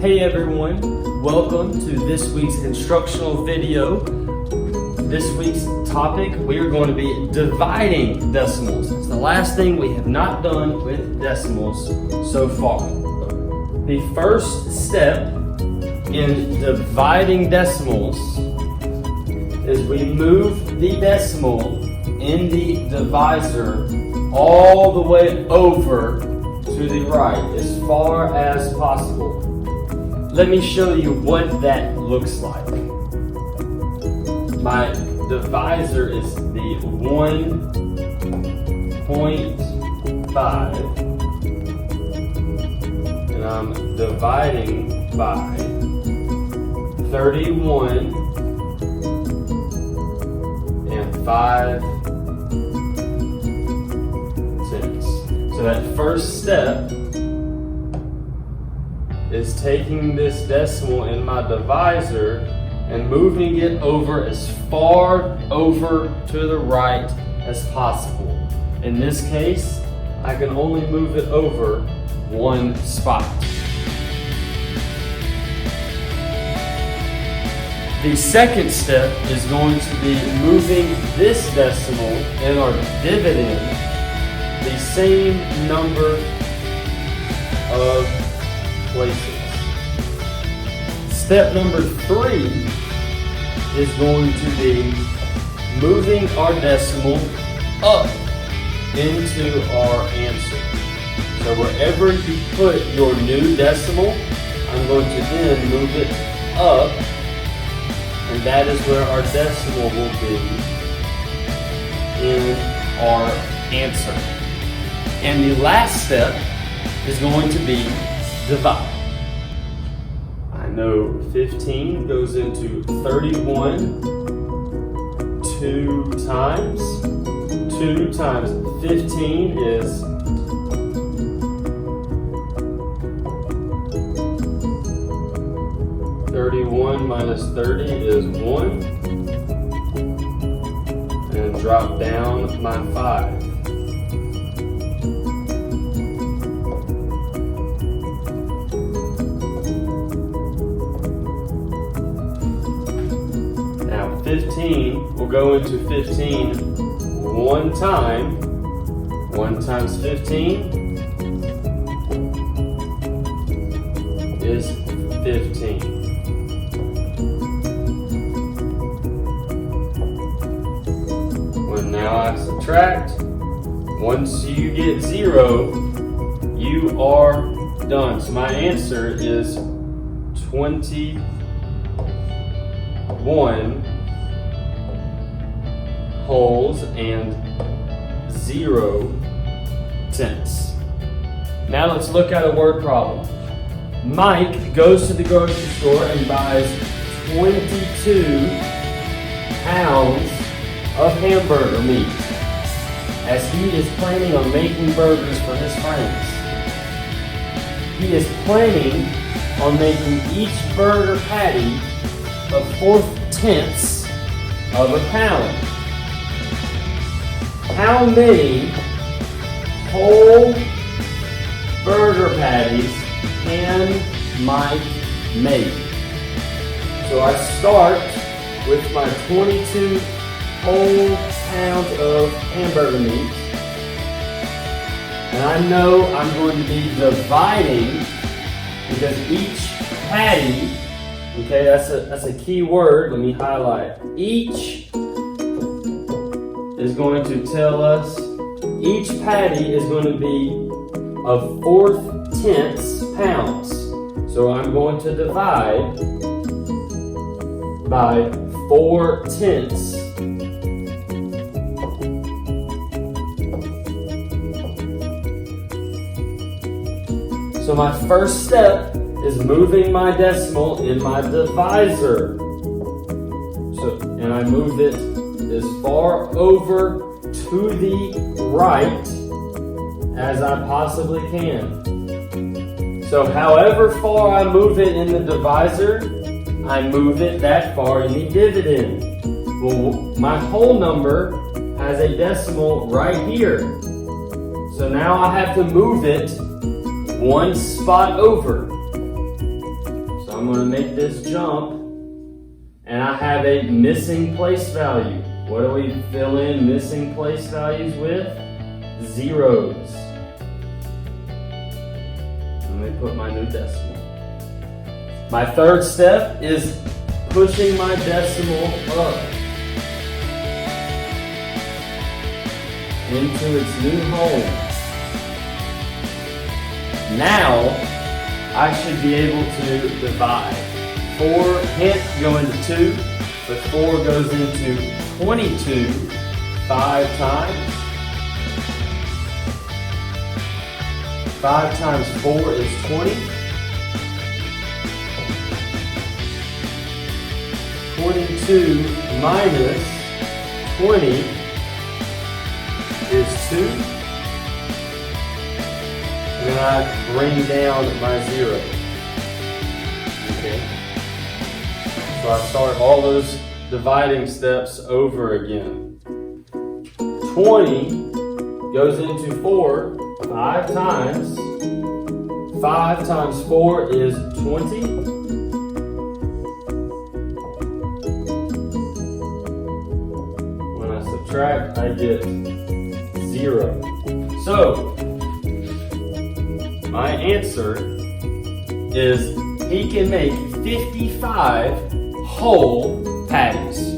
Hey everyone, welcome to this week's instructional video. This week's topic, we are going to be dividing decimals. It's the last thing we have not done with decimals so far. The first step in dividing decimals is we move the decimal in the divisor all the way over to the right as far as possible. Let me show you what that looks like. My divisor is the 1.5 and I'm dividing by 31 and 5 tenths. So that first step is taking this decimal in my divisor and moving it over as far over to the right as possible. In this case, I can only move it over one spot. The second step is going to be moving this decimal in our dividend the same number of places. Step number 3 is going to be moving our decimal up into our answer. So wherever you put your new decimal, I'm going to then move it up, and that is where our decimal will be in our answer. And the last step is going to be divide. I know 15 goes into 31 2 times. 2 times 15 is 31 minus 30 is 1. And drop down my 5. Now 15 will go into 15 one time. 1 times 15 is 15. When now I subtract, once you get 0, you are done. So my answer is 21 wholes and 0 tenths. Now let's look at a word problem. Mike goes to the grocery store and buys 22 pounds of hamburger meat as he is planning on making burgers for his friends. He is planning on making each burger patty of 4/10 of a pound. How many whole burger patties can Mike make? So I start with my 22 whole pounds of hamburger meat. And I know I'm going to be dividing because each patty, okay, that's a key word. Let me highlight. Each is going to tell us, each patty is going to be of 4/10 pounds. So I'm going to divide by 4/10. So my first step is moving my decimal in my divisor. And I move it as far over to the right as I possibly can. So however far I move it in the divisor, I move it that far in the dividend. Well, my whole number has a decimal right here. So now I have to move it one spot over. I'm going to make this jump, and I have a missing place value. What do we fill in missing place values with? Zeros. Let me put my new decimal. My third step is pushing my decimal up into its new home. Now, I should be able to divide. 4 can't go into 2, but 4 goes into 22 5 times. 5 times 4 is 20. 22 minus 20 is 2. And then I bring down my 0. Okay. So I start all those dividing steps over again. 20 goes into 4 5 times. 5 times 4 is 20. When I subtract, I get 0. So, my answer is he can make 55 whole patties.